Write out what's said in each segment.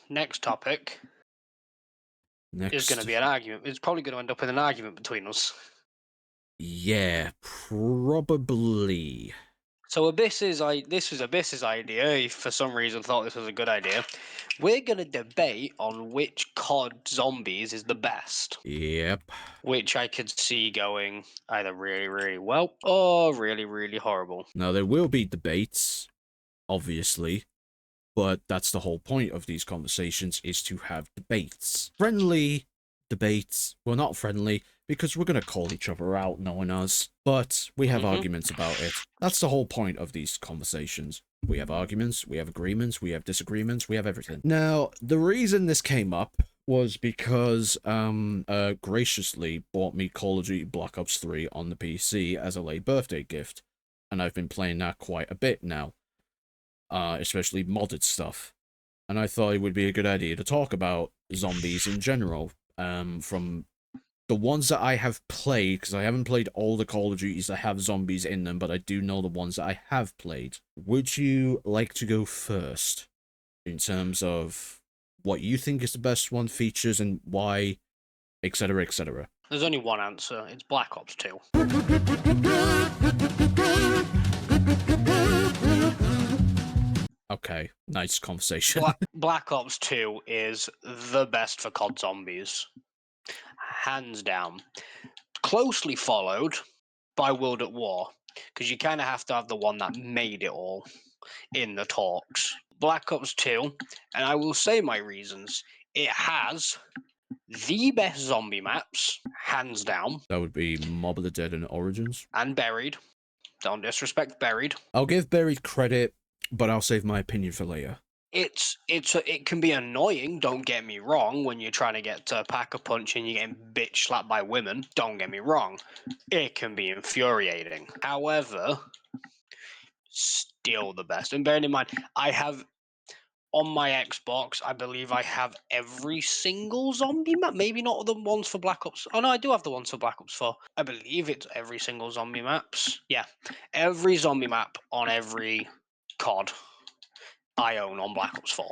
next topic is going to be an argument. It's probably going to end up in an argument between us. Yeah, probably. So this was Abyss's idea. He for some reason thought this was a good idea. We're going to debate on which COD zombies is the best. Yep. Which I could see going either really, really well or really, really horrible. Now, there will be debates, obviously, but that's the whole point of these conversations, is to have debates. Friendly debates. Well, not friendly, because we're going to call each other out, knowing us, but we have arguments about it. That's the whole point of these conversations. We have arguments, we have agreements, we have disagreements, we have everything. Now, the reason this came up was because graciously bought me Call of Duty Black Ops 3 on the PC as a late birthday gift, and I've been playing that quite a bit now, especially modded stuff. And I thought it would be a good idea to talk about zombies in general, from the ones that I have played, because I haven't played all the Call of Duties that have zombies in them, but I do know the ones that I have played. Would you like to go first in terms of what you think is the best one, features, and why, etc., etc.? There's only one answer. It's Black Ops 2. Okay, nice conversation. Black Ops 2 is the best for COD zombies. Hands down. Closely followed by World at War, because you kind of have to have the one that made it all in the talks. Black Ops 2, and I will say my reasons, it has the best zombie maps, hands down. That would be Mob of the Dead and Origins. And Buried. Don't disrespect Buried. I'll give Buried credit, but I'll save my opinion for later. It can be annoying, don't get me wrong, when you're trying to get to Pack-a-Punch and you're getting bitch slapped by women. Don't get me wrong. It can be infuriating. However, still the best. And bearing in mind, I have on my Xbox, I believe I have every single zombie map. Maybe not the ones for Black Ops. Oh no, I do have the ones for Black Ops 4. I believe it's every single zombie maps. Yeah, every zombie map on every COD I own on Black Ops 4.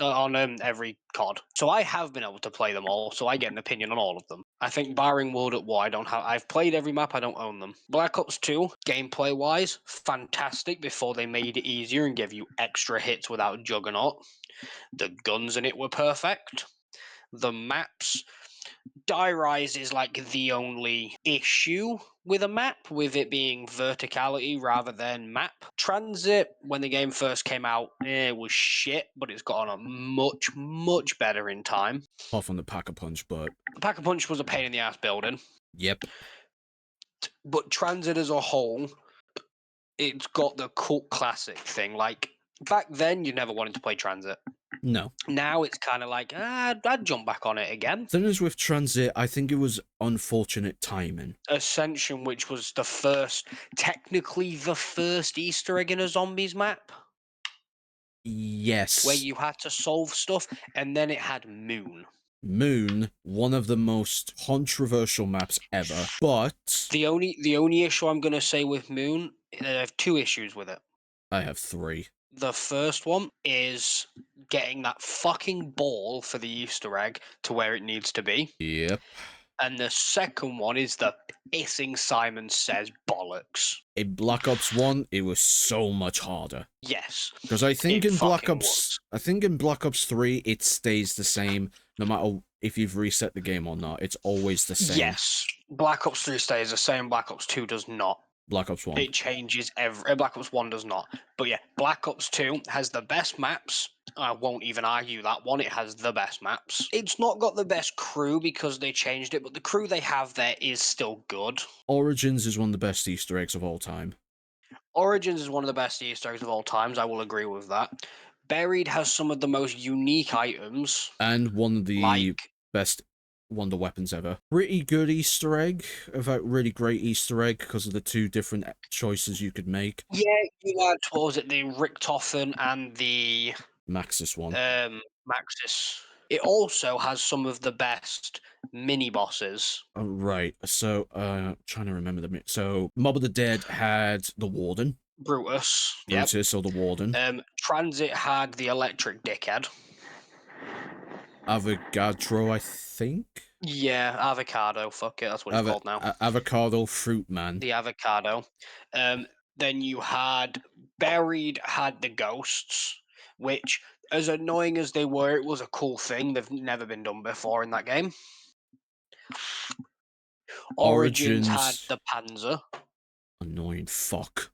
On every COD. So I have been able to play them all, so I get an opinion on all of them. I think barring World at War, I've played every map, I don't own them. Black Ops 2, gameplay-wise, fantastic before they made it easier and gave you extra hits without Juggernaut. The guns in it were perfect. The maps, Die Rise is like the only issue with a map, with it being verticality rather than map. Transit, when the game first came out, it was shit, but it's gotten much, much better in time. Apart from the Pack-a-Punch, but... Pack-a-Punch was a pain in the ass building. Yep. But Transit as a whole, it's got the cult classic thing. Like, back then, you never wanted to play Transit. No. Now it's kind of like, I'd jump back on it again. Thing is with Transit, I think it was unfortunate timing. Ascension, which was technically the first Easter egg in a zombies map. Yes. Where you had to solve stuff, and then it had Moon. Moon, one of the most controversial maps ever, but... The only issue I'm going to say with Moon, I have two issues with it. I have three. The first one is getting that fucking ball for the Easter egg to where it needs to be. Yep. And the second one is the pissing Simon Says bollocks. In Black Ops 1, it was so much harder. Yes. Because I think in Black Ops 3, it stays the same, no matter if you've reset the game or not. It's always the same. Yes. Black Ops 3 stays the same, Black Ops 2 does not. Black Ops 1. It changes Black Ops 1 does not. But yeah, Black Ops 2 has the best maps. I won't even argue that one. It has the best maps. It's not got the best crew because they changed it, but the crew they have there is still good. Origins is one of the best Easter eggs of all time. Origins is one of the best Easter eggs of all times. I will agree with that. Buried has some of the most unique items. And one of the best wonder weapons ever. Pretty good Easter egg. In fact, really great Easter egg because of the two different choices you could make. Yeah, you had, what was it, the Richtofen and the... Maxis one. Maxis. It also has some of the best mini-bosses. Oh, right, so, trying to remember them. So, Mob of the Dead had the Warden. Brutus. Brutus, or the Warden. Transit had the electric dickhead. Avogadro, I think. Yeah, avocado. Fuck it, that's what it's called now. Avocado Fruit Man. The avocado. Um, then you had buried had the ghosts, which, as annoying as they were, it was a cool thing. They've never been done before in that game. Origins had Origins, the panzer. annoying fuck,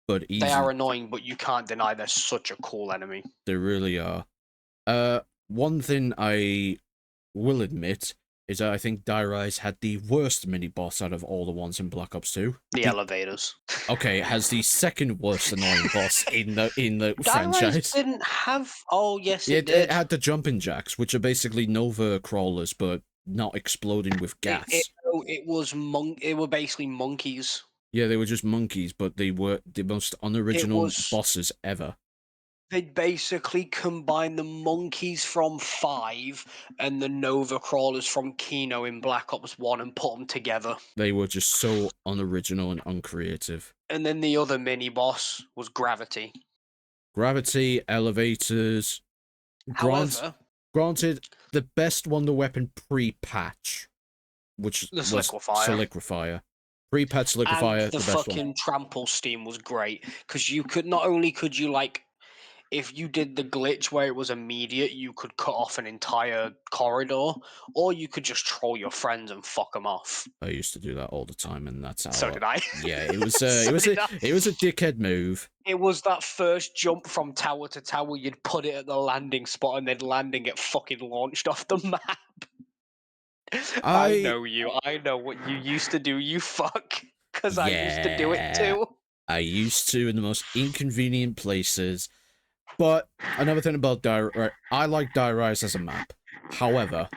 but They are easy. annoying, but you can't deny they're such a cool enemy. They really are. One thing I will admit is that I think Dire Eyes had the worst mini boss out of all the ones in Black Ops 2. The elevators. Okay, it has the second worst annoying boss in the Dire franchise. didn't have. Oh yes, it It did. had the jumping jacks, which are basically Nova crawlers, but not exploding with gas. It was It were basically monkeys. Yeah, they were just monkeys, but they were the most It unoriginal was. bosses ever. They basically combined the monkeys from 5 and the Nova crawlers from Kino in Black Ops 1 and put them together. They were just so unoriginal and uncreative. And then the other mini boss was Gravity. Gravity, elevators. However, Granted, the best wonder weapon pre-patch, which the was Soliquifier. Soliquifier. Pre-patch Soliquifier, And the the best one. fucking trample steam was great because you could not only could you like if you did the glitch where it was immediate, you could cut off an entire corridor, or you could just troll your friends and fuck them off. I used to do that all the time, and that's how. So did I. Yeah, it was. So It was did a. I. It was a dickhead move. It was that first jump from tower to tower. You'd put it at the landing spot, and then land and get fucking launched off the map. I know you. I know what you used to do. You fuck, because I used to do it too. I used to in the most inconvenient places. But another thing about Dire, I like Dire Eyes as a map. However,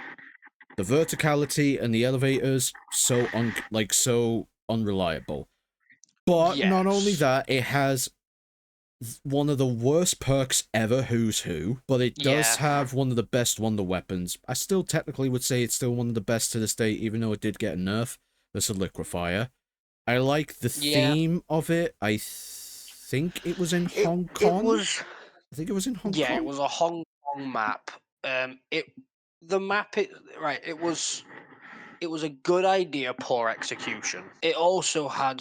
the verticality and the elevators so unreliable. But not only Yes. that, it has one of the worst perks ever, Who's Who, but it does Yeah. have one of the best wonder weapons. I still technically would say it's still one of the best to this day, even though it did get a nerf. The Soliquifier. I like the Yeah. theme of it. I think it was in Hong Kong. I think it was in Hong Kong. Yeah, it was a Hong Kong map. It was a good idea, poor execution. It also had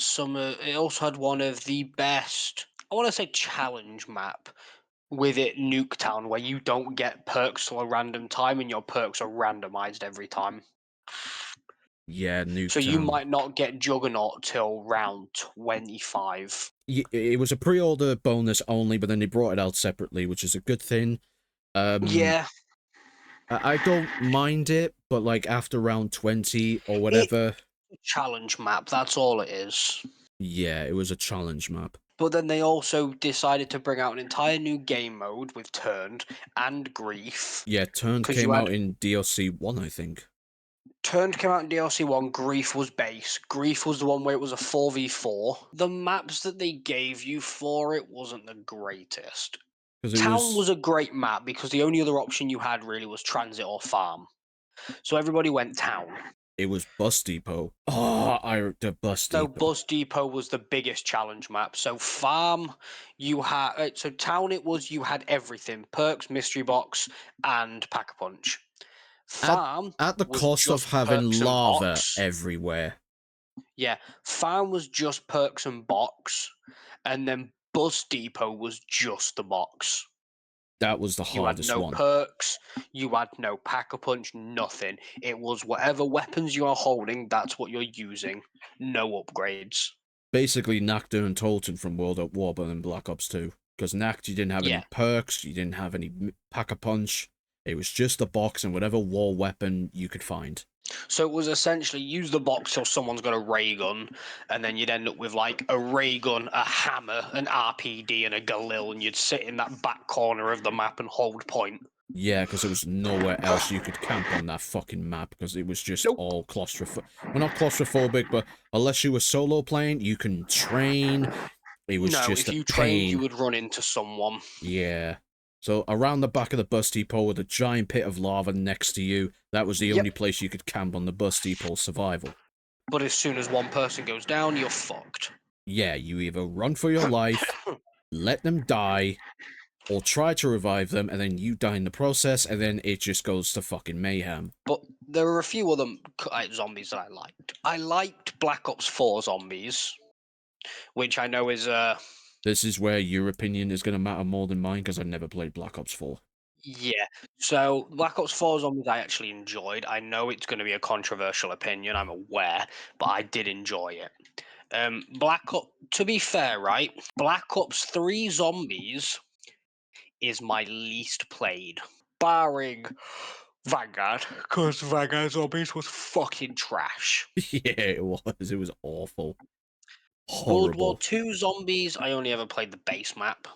one of the best, I want to say, challenge map with it, Nuketown, where you don't get perks till a random time and your perks are randomized every time. Yeah, Nuketown. So you might not get Juggernaut till round 25. It was a pre-order bonus only, but then they brought it out separately, which is a good thing. Yeah. I don't mind it, but like after round 20 or whatever. Challenge map, that's all it is. Yeah, it was a challenge map. But then they also decided to bring out an entire new game mode with Turned and Grief. Yeah, Turned came out in DLC 1, I think. Turned came out in DLC 1, Grief was base. Grief was the one where it was a 4v4. The maps that they gave you for it wasn't the greatest. Town was a great map because the only other option you had really was Transit or Farm. So everybody went Town. It was Bus Depot. Oh, the Bus Depot. So Bus Depot was the biggest challenge map. So Farm, you had... So Town, you had everything. Perks, Mystery Box, and Pack-a-Punch. Farm at the cost of having lava everywhere. Yeah, Farm was just perks and box, and then Bus Depot was just the box. That was the hardest one. You had no perks, you had no Pack-a-Punch, nothing. It was whatever weapons you are holding, that's what you're using. No upgrades. Basically, Nacht and Tolton from World at War, but in Black Ops 2. Because Nacht, you didn't have any perks, you didn't have any Pack-a-Punch. It was just a box and whatever war weapon you could find. So it was essentially use the box till someone's got a ray gun, and then you'd end up with like a ray gun, a hammer, an RPD, and a Galil, and you'd sit in that back corner of the map and hold point. Yeah, because there was nowhere else you could camp on that fucking map, because it was just all claustrophobic. Well, not claustrophobic, but unless you were solo playing, you can train. It was just a pain. If you trained, you would run into someone. Yeah. So around the back of the bus depot with a giant pit of lava next to you, that was the only place you could camp on the bus depot survival. But as soon as one person goes down, you're fucked. Yeah, you either run for your life, let them die, or try to revive them, and then you die in the process, and then it just goes to fucking mayhem. But there are a few other zombies that I liked. I liked Black Ops 4 zombies, which I know is This is where your opinion is going to matter more than mine, because I never played Black Ops 4. yeah. So Black Ops 4 zombies I actually enjoyed. I know it's going to be a controversial opinion, I'm aware, but I did enjoy it. To be fair, right? Black Ops 3 zombies is my least played, barring Vanguard, because Vanguard zombies was fucking trash. Yeah, it was. It was awful. World War Horrible. II zombies, I only ever played the base map.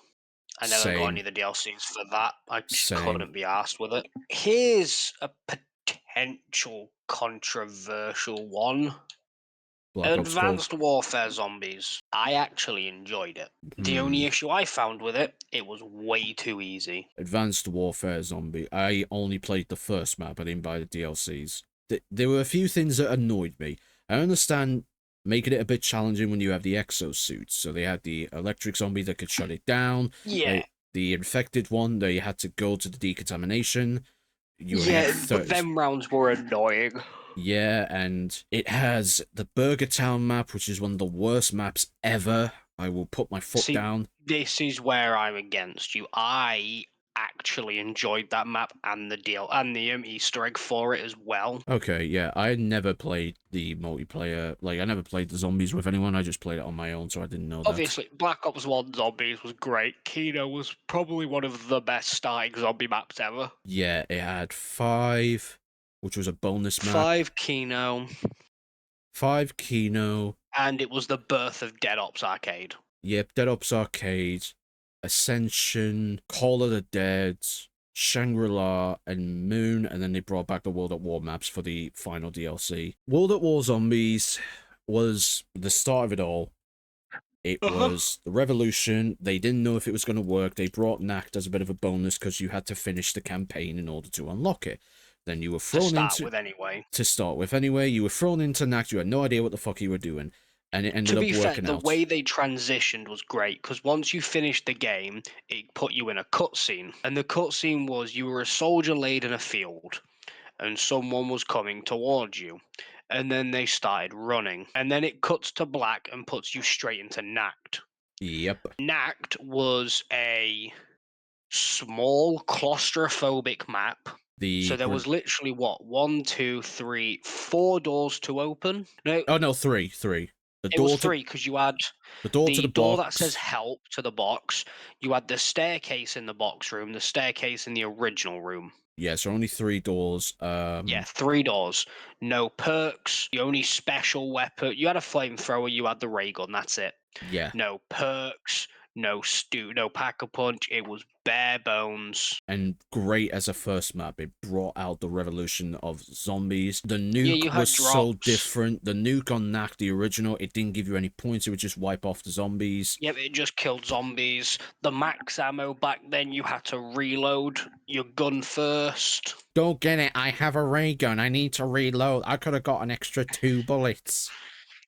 I never got any Same. of the DLCs for that. I just Same. couldn't be asked with it. Here's a potential controversial one. Black Ops Cold. Advanced Warfare Zombies. I actually enjoyed it. The only issue I found with it was way too easy. Advanced Warfare Zombie. I only played the first map. I didn't buy the DLCs. There were a few things that annoyed me. I understand making it a bit challenging when you have the exosuits. So they had the electric zombie that could shut it down. Yeah. The infected one that you had to go to the decontamination. You only had Yeah, but 30. them rounds were annoying. Yeah, and it has the Burger Town map, which is one of the worst maps ever. I will put my foot See, down. this is where I'm against you. I actually enjoyed that map and the deal and the Easter egg for it as well. Okay, yeah, I never played the multiplayer. Like, I never played the zombies with anyone. I just played it on my own, so I didn't know that. Obviously, Black Ops 1 Zombies was great. Kino was probably one of the best starting zombie maps ever. Yeah, it had 5, which was a bonus map. 5 Kino. 5 Kino. And it was the birth of Dead Ops Arcade. Yep, Dead Ops Arcade, Ascension, Call of the Dead, Shangri-La, and Moon, and then they brought back the World at War maps for the final DLC. World at War Zombies was the start of it all. It was the revolution. They didn't know if it was going to work. They brought Nacht as a bit of a bonus because you had to finish the campaign in order to unlock it. Then you were thrown to start into... with anyway. To start with anyway. You were thrown into Nacht. You had no idea what the fuck you were doing. And it ended up working out. To be fair, the way they transitioned was great, because once you finished the game, it put you in a cutscene. And the cutscene was you were a soldier laid in a field, and someone was coming towards you. And then they started running. And then it cuts to black and puts you straight into Nacht. Yep. Nacht was a small claustrophobic map. So there was literally what, 1, 2, 3, 4 doors to open. No. Oh no, three. It was 3 because you had the door to the door box. that says help to the box. You had the staircase in the box room, the staircase in the original room. Yeah, so only 3 doors. Yeah, 3 doors. No perks. The only special weapon. You had a flamethrower, you had the ray gun, that's it. Yeah. No perks, no pack-a-punch. It was bare bones. And great as a first map. It brought out the revolution of zombies. The nuke was so different. The nuke on Nacht, the original, it didn't give you any points. It would just wipe off the zombies. Yep, it just killed zombies. The max ammo back then, you had to reload your gun first. Don't get it. I have a ray gun. I need to reload. I could have got an extra 2 bullets.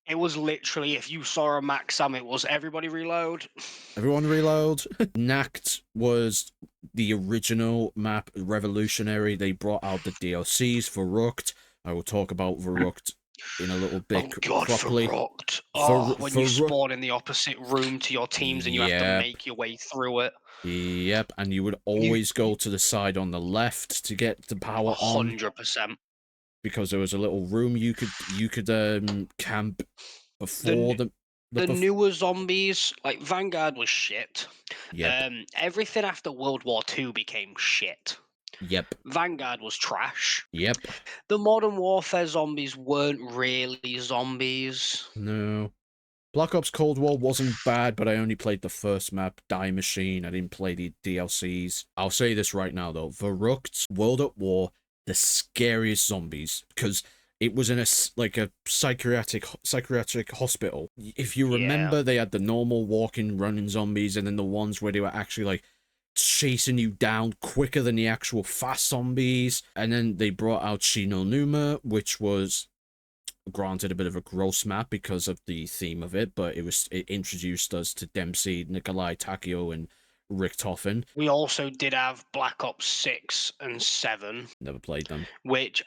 It was literally, if you saw a max ammo, it was everybody reload. Everyone reload. Nacht was the original map, revolutionary. They brought out the DLCs for Verrucht. I will talk about Verrucht in a little bit. Oh god, properly. Verrucht. Oh, when you spawn in the opposite room to your teams and you have to make your way through it. Yep, and you would always go to the side on the left to get the power 100%. on. 100%. Because there was a little room you could camp before the newer zombies. Like Vanguard was shit. Yep. Everything after World War II became shit. Yep. Vanguard was trash. Yep. The Modern Warfare zombies weren't really zombies. No. Black Ops Cold War wasn't bad, but I only played the first map, Die Machine. I didn't play the DLCs. I'll say this right now, though. Verrucht, World at War, the scariest zombies, because it was in a psychiatric hospital. If you remember, they had the normal walking, running zombies, and then the ones where they were actually, like, chasing you down quicker than the actual fast zombies. And then they brought out Shinonuma, which was, granted, a bit of a gross map because of the theme of it, but it introduced us to Dempsey, Nikolai, Takio, and Richtofen. We also did have Black Ops 6 and 7, Never played them. which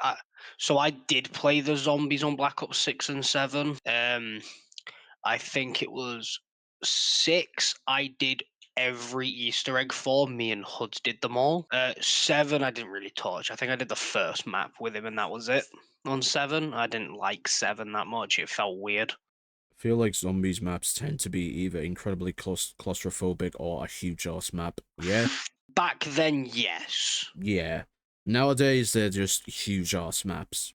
so I did play the zombies on Black Ops 6 and 7. I think it was 6 I did every Easter egg for. Me and Huds did them all. 7 I didn't really touch. I think I did the first map with him and that was it. On 7, I didn't like 7 that much. It felt weird. I feel like zombies maps tend to be either incredibly claustrophobic or a huge ass map. Yeah? Back then, yes. Yeah. Nowadays, they're just huge ass maps.